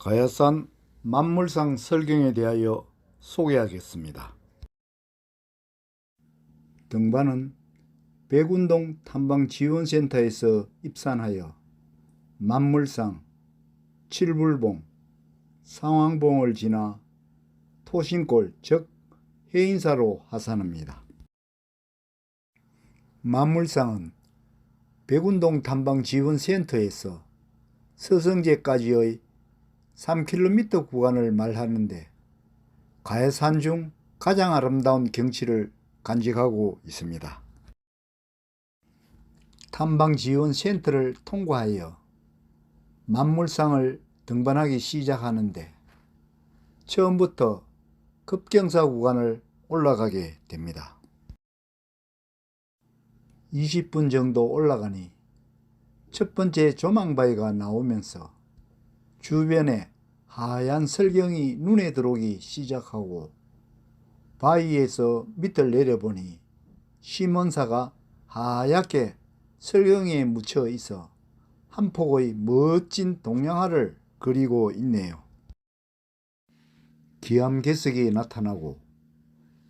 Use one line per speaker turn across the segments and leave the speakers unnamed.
가야산 만물상 설경에 대하여 소개하겠습니다. 등반은 백운동 탐방지원센터에서 입산하여 만물상, 칠불봉, 상황봉을 지나 토신골 즉 해인사로 하산합니다. 만물상은 백운동 탐방지원센터에서 서성제까지의 3km 구간을 말하는데 가야산 중 가장 아름다운 경치를 간직하고 있습니다. 탐방지원센터를 통과하여 만물상을 등반하기 시작하는데 처음부터 급경사 구간을 올라가게 됩니다. 20분 정도 올라가니 첫 번째 조망바위가 나오면서 주변에 하얀 설경이 눈에 들어오기 시작하고 바위에서 밑을 내려보니 시몬사가 하얗게 설경에 묻혀 있어 한 폭의 멋진 동양화를 그리고 있네요. 기암괴석이 나타나고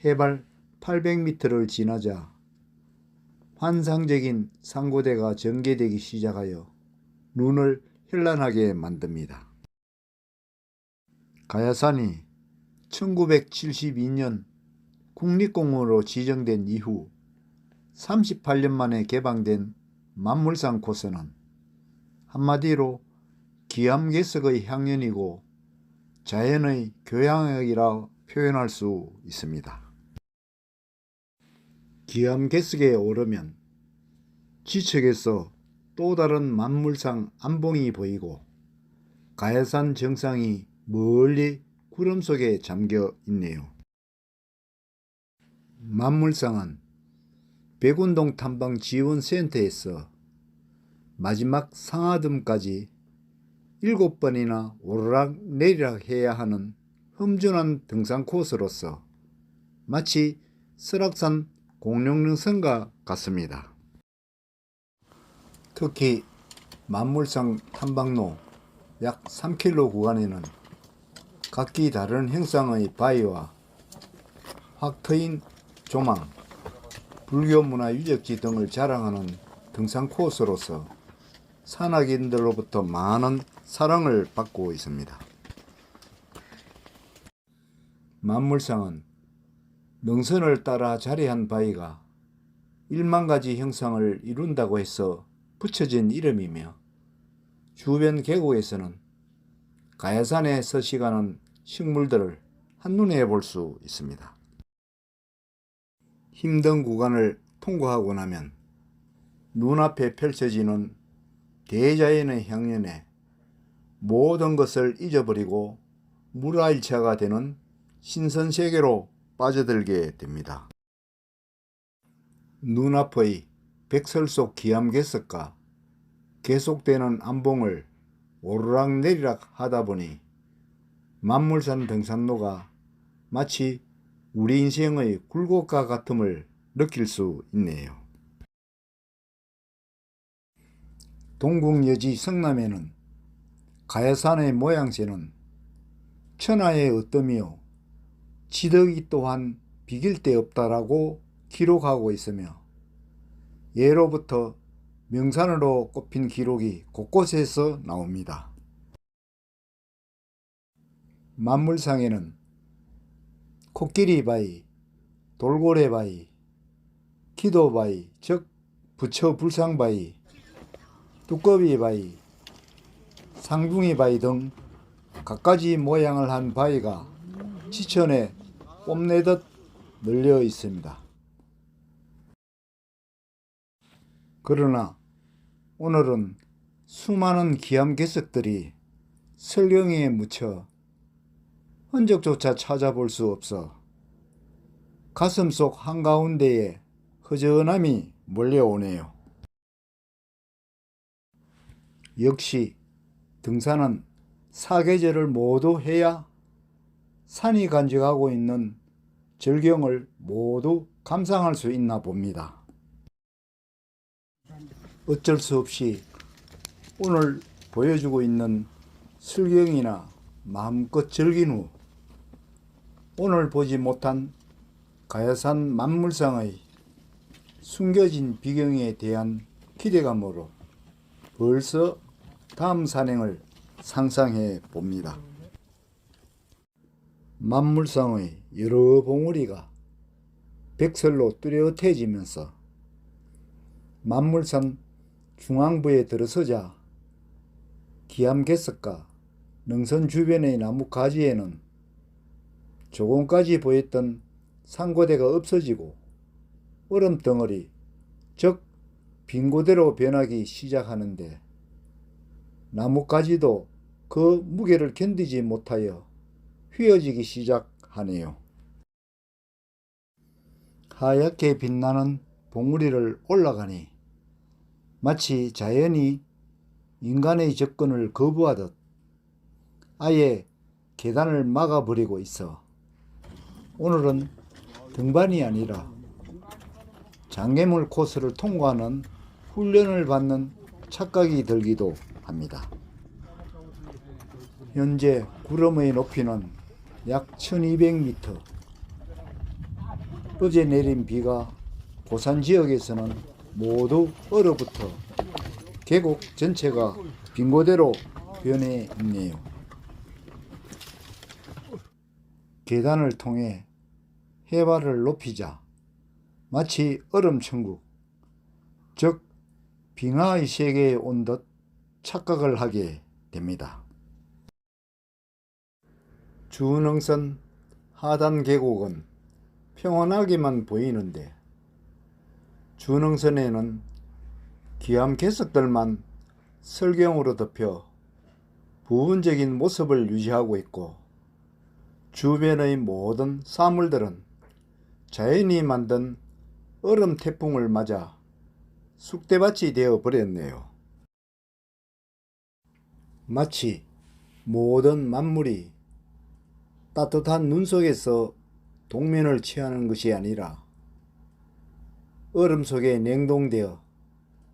해발 800m를 지나자 환상적인 상고대가 전개되기 시작하여 눈을 현란하게 만듭니다. 가야산이 1972년 국립공원으로 지정된 이후 38년 만에 개방된 만물상 코스는 한마디로 기암괴석의 향연이고 자연의 교양이라 표현할 수 있습니다. 기암괴석에 오르면 지척에서 또 다른 만물상 안봉이 보이고 가야산 정상이 멀리 구름 속에 잠겨 있네요. 만물상은 백운동 탐방지원센터에서 마지막 상하듬까지 7번이나 오르락 내리락 해야 하는 험준한 등산 코스로서 마치 설악산 공룡릉선과 같습니다. 특히 만물상 탐방로 약 3km 구간에는 각기 다른 형상의 바위와 확 트인 조망, 불교 문화 유적지 등을 자랑하는 등산 코스로서 산악인들로부터 많은 사랑을 받고 있습니다. 만물상은 능선을 따라 자리한 바위가 1만 가지 형상을 이룬다고 해서 붙여진 이름이며 주변 계곡에서는 가야산에 서식하는 식물들을 한눈에 볼 수 있습니다. 힘든 구간을 통과하고 나면 눈앞에 펼쳐지는 대자연의 향연에 모든 것을 잊어버리고 물화일체가 되는 신선세계로 빠져들게 됩니다. 눈앞의 백설속 기암괴석과 계속되는 안봉을 오르락내리락 하다 보니 만물산 등산로가 마치 우리 인생의 굴곡과 같음을 느낄 수 있네요. 동국여지 성남에는 가야산의 모양새는 천하의 어떠미요 지덕이 또한 비길 데 없다라고 기록하고 있으며 예로부터 명산으로 꼽힌 기록이 곳곳에서 나옵니다. 만물상에는 코끼리바위, 돌고래바위, 기도바위 즉 부처불상바위, 두꺼비바위, 상중이바위 등 갖가지 모양을 한 바위가 지천에 뽐내듯 널려 있습니다. 그러나 오늘은 수많은 기암괴석들이 설경에 묻혀 흔적조차 찾아볼 수 없어 가슴속 한가운데에 허전함이 몰려오네요. 역시 등산은 사계절을 모두 해야 산이 간직하고 있는 절경을 모두 감상할 수 있나 봅니다. 어쩔 수 없이 오늘 보여주고 있는 설경이나 마음껏 즐긴 후 오늘 보지 못한 가야산 만물상의 숨겨진 비경에 대한 기대감으로 벌써 다음 산행을 상상해 봅니다. 만물상의 여러 봉우리가 백설로 뚜렷해지면서 만물산 중앙부에 들어서자 기암괴석과 능선 주변의 나무 가지에는 조금까지 보였던 산고대가 없어지고 얼음덩어리, 즉 빙고대로 변하기 시작하는데 나뭇가지도 그 무게를 견디지 못하여 휘어지기 시작하네요. 하얗게 빛나는 봉우리를 올라가니 마치 자연이 인간의 접근을 거부하듯 아예 계단을 막아버리고 있어 오늘은 등반이 아니라 장애물 코스를 통과하는 훈련을 받는 착각이 들기도 합니다. 현재 구름의 높이는 약 1200m. 어제 내린 비가 고산 지역에서는 모두 얼어붙어 계곡 전체가 빙고대로 변해 있네요. 계단을 통해 해발을 높이자 마치 얼음천국, 즉 빙하의 세계에 온 듯 착각을 하게 됩니다. 주능선 하단 계곡은 평온하게만 보이는데 주능선에는 기암괴석들만 설경으로 덮여 부분적인 모습을 유지하고 있고 주변의 모든 사물들은 자연이 만든 얼음 태풍을 맞아 쑥대밭이 되어 버렸네요. 마치 모든 만물이 따뜻한 눈 속에서 동면을 취하는 것이 아니라 얼음 속에 냉동되어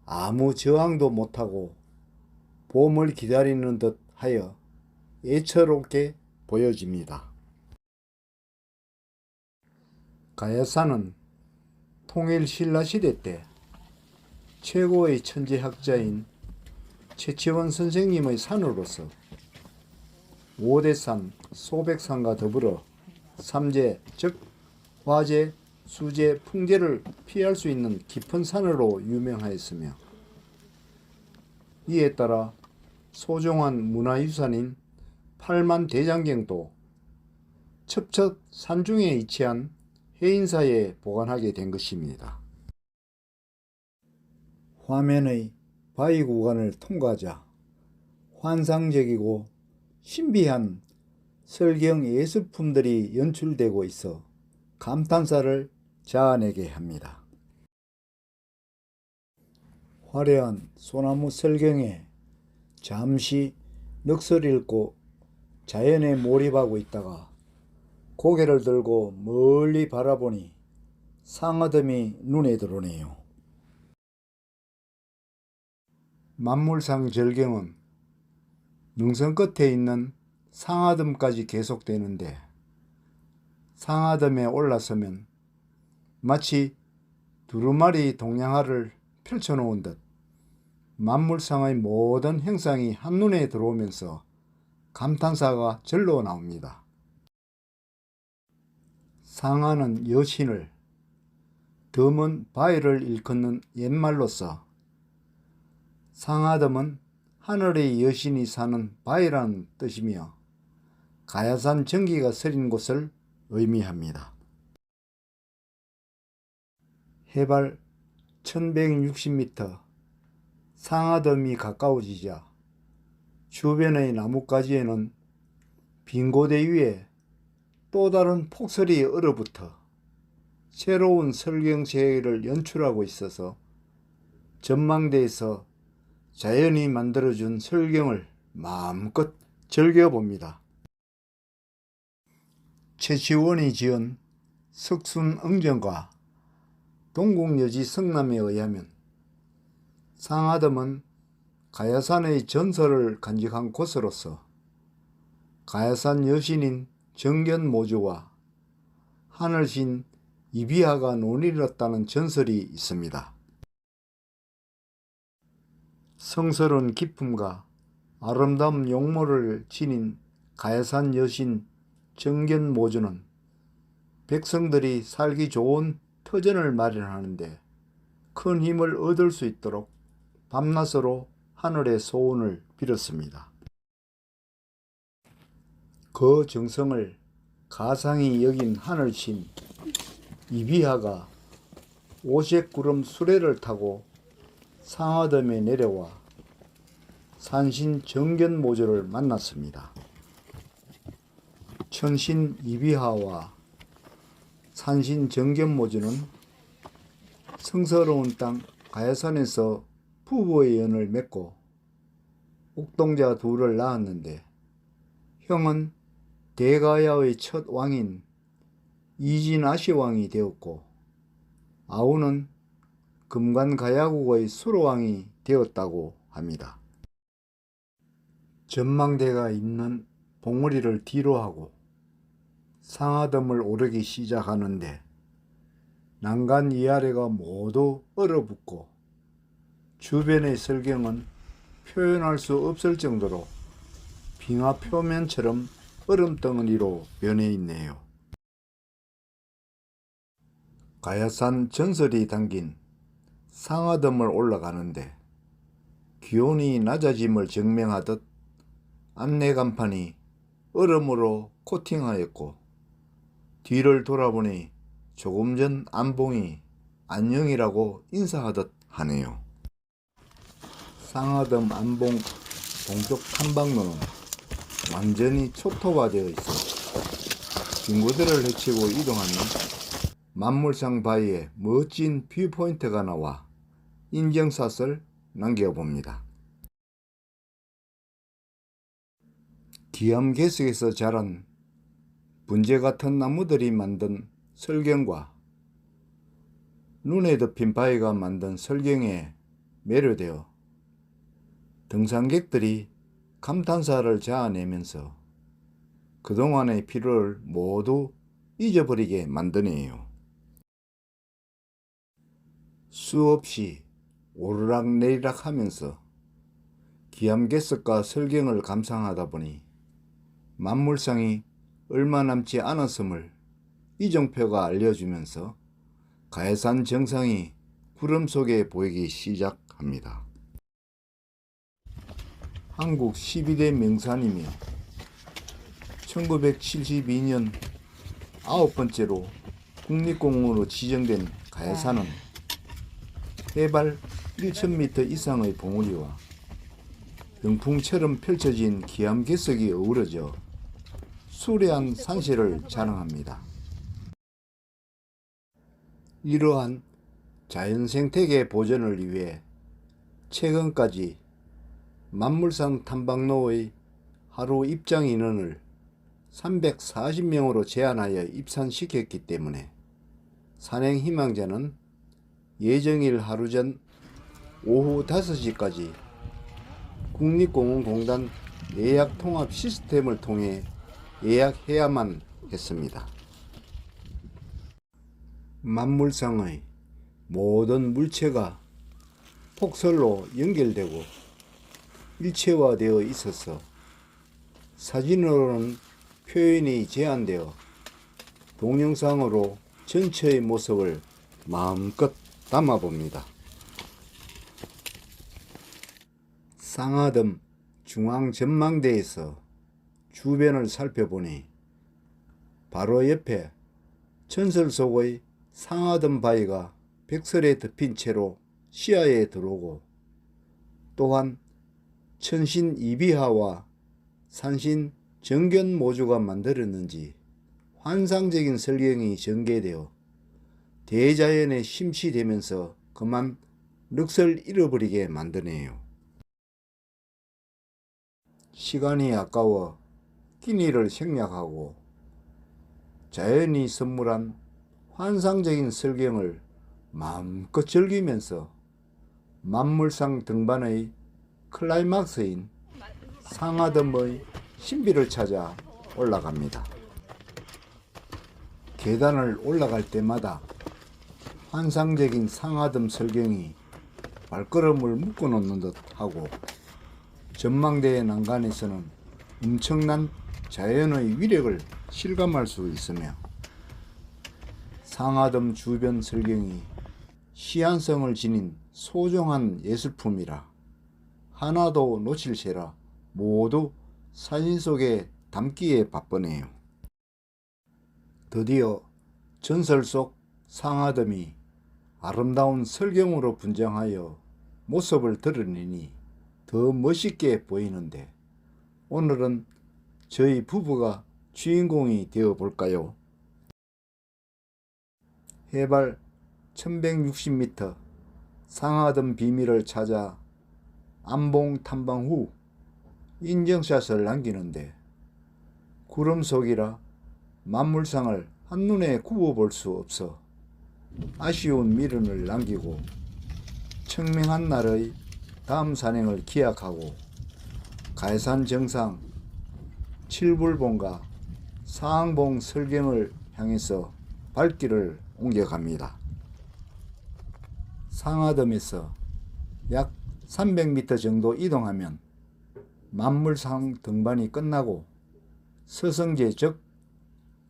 아무 저항도 못하고 봄을 기다리는 듯 하여 애처롭게 보여집니다. 가야산은 통일신라시대 때 최고의 천재학자인 최치원 선생님의 산으로서 오대산, 소백산과 더불어 삼재, 즉 화재, 수재, 풍재를 피할 수 있는 깊은 산으로 유명하였으며 이에 따라 소중한 문화유산인 팔만대장경도 첩첩 산중에 위치한 해인사에 보관하게 된 것입니다. 화면의 바위 구간을 통과하자 환상적이고 신비한 설경 예술품들이 연출되고 있어 감탄사를 자아내게 합니다. 화려한 소나무 설경에 잠시 넋을 잃고 자연에 몰입하고 있다가 고개를 들고 멀리 바라보니 상어덤이 눈에 들어오네요. 만물상 절경은 능선 끝에 있는 상하덤까지 계속되는데 상하덤에 올라서면 마치 두루마리 동양화를 펼쳐놓은 듯 만물상의 모든 형상이 한눈에 들어오면서 감탄사가 절로 나옵니다. 상하는 여신을, 덤은 바위를 일컫는 옛말로서 상하덤은 하늘의 여신이 사는 바위라는 뜻이며 가야산 전기가 서린 곳을 의미합니다. 해발 1160m, 상하덤이 가까워지자 주변의 나뭇가지에는 빙고대 위에 또 다른 폭설이 얼어붙어 새로운 설경세계를 연출하고 있어서 전망대에서 자연이 만들어준 설경을 마음껏 즐겨봅니다. 최치원이 지은 석순응전과 동국여지 성남에 의하면 상하덤은 가야산의 전설을 간직한 곳으로서 가야산 여신인 정견모주와 하늘신 이비하가 논일었다는 전설이 있습니다. 성스러운 기품과 아름다운 용모를 지닌 가야산 여신 정견모주는 백성들이 살기 좋은 터전을 마련하는데 큰 힘을 얻을 수 있도록 밤낮으로 하늘의 소원을 빌었습니다. 그 정성을 가상히 여긴 하늘신 이비하가 오색구름 수레를 타고 상하섬에 내려와 산신 정견모주를 만났습니다. 천신 이비하와 산신 정견모주는 성스러운 땅 가야산에서 부부의 연을 맺고 옥동자 둘을 낳았는데 형은 대가야의 첫 왕인 이진아시왕이 되었고 아우는 금관가야국의 수로왕이 되었다고 합니다. 전망대가 있는 봉우리를 뒤로 하고 상하섬을 오르기 시작하는데 난간 위아래가 모두 얼어붙고 주변의 설경은 표현할 수 없을 정도로 빙하 표면처럼 얼음덩어리로 변해 있네요. 가야산 전설이 담긴 상하섬을 올라가는데 기온이 낮아짐을 증명하듯 안내간판이 얼음으로 코팅하였고 뒤를 돌아보니 조금 전 안봉이 안녕이라고 인사하듯 하네요. 상하섬 안봉 동쪽 탐방로는 완전히 초토화되어 있어 친구들을 헤치고 이동하면 만물상 바위에 멋진 뷰포인트가 나와 인증샷을 남겨봅니다. 기암괴석에서 자란 분재 같은 나무들이 만든 설경과 눈에 덮인 바위가 만든 설경에 매료되어 등산객들이 감탄사를 자아내면서 그동안의 피로를 모두 잊어버리게 만드네요. 수없이 오르락내리락 하면서 기암괴석과 설경을 감상하다 보니 만물상이 얼마 남지 않았음을 이정표가 알려주면서 가야산 정상이 구름 속에 보이기 시작합니다. 한국 12대 명산이며 1972년 9번째로 국립공원으로 지정된 가야산은 해발 1000m 이상의 봉우리와 병풍처럼 펼쳐진 기암괴석이 어우러져 수려한 산세를 자랑합니다. 이러한 자연생태계 보존을 위해 최근까지 만물상 탐방로의 하루 입장 인원을 340명으로 제한하여 입산시켰기 때문에 산행 희망자는 예정일 하루 전 오후 5시까지 국립공원공단 예약 통합 시스템을 통해 예약해야만 했습니다. 만물상의 모든 물체가 폭설로 연결되고 일체화되어 있어서 사진으로는 표현이 제한되어 동영상으로 전체의 모습을 마음껏 담아봅니다. 상하섬 중앙전망대에서 주변을 살펴보니 바로 옆에 전설 속의 상하섬 바위가 백설에 덮인 채로 시야에 들어오고 또한 천신 이비하와 산신 정견모주가 만들었는지 환상적인 설경이 전개되어 대자연에 심취되면서 그만 넋을 잃어버리게 만드네요. 시간이 아까워 끼니를 생략하고 자연이 선물한 환상적인 설경을 마음껏 즐기면서 만물상 등반의 클라이막스인 상하섬의 신비를 찾아 올라갑니다. 계단을 올라갈 때마다 환상적인 상아덤 설경이 발걸음을 묶어놓는 듯 하고, 전망대의 난간에서는 엄청난 자연의 위력을 실감할 수 있으며, 상아덤 주변 설경이 시한성을 지닌 소중한 예술품이라 하나도 놓칠세라 모두 사진 속에 담기에 바쁘네요. 드디어 전설 속 상아덤이 아름다운 설경으로 분장하여 모습을 드러내니 더 멋있게 보이는데, 오늘은 저희 부부가 주인공이 되어 볼까요? 해발 1160m 상아덤 비밀을 찾아 안봉 탐방 후 인증샷을 남기는데, 구름 속이라 만물상을 한눈에 구워볼 수 없어 아쉬운 미련을 남기고 청명한 날의 다음 산행을 기약하고 가해산 정상 칠불봉과 사항봉 설경을 향해서 발길을 옮겨갑니다. 상아덤에서 약 300m 정도 이동하면 만물상 등반이 끝나고 서성제 즉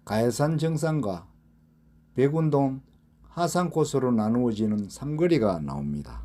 가해산 정상과 백운동 하산 코스로 나누어지는 삼거리가 나옵니다.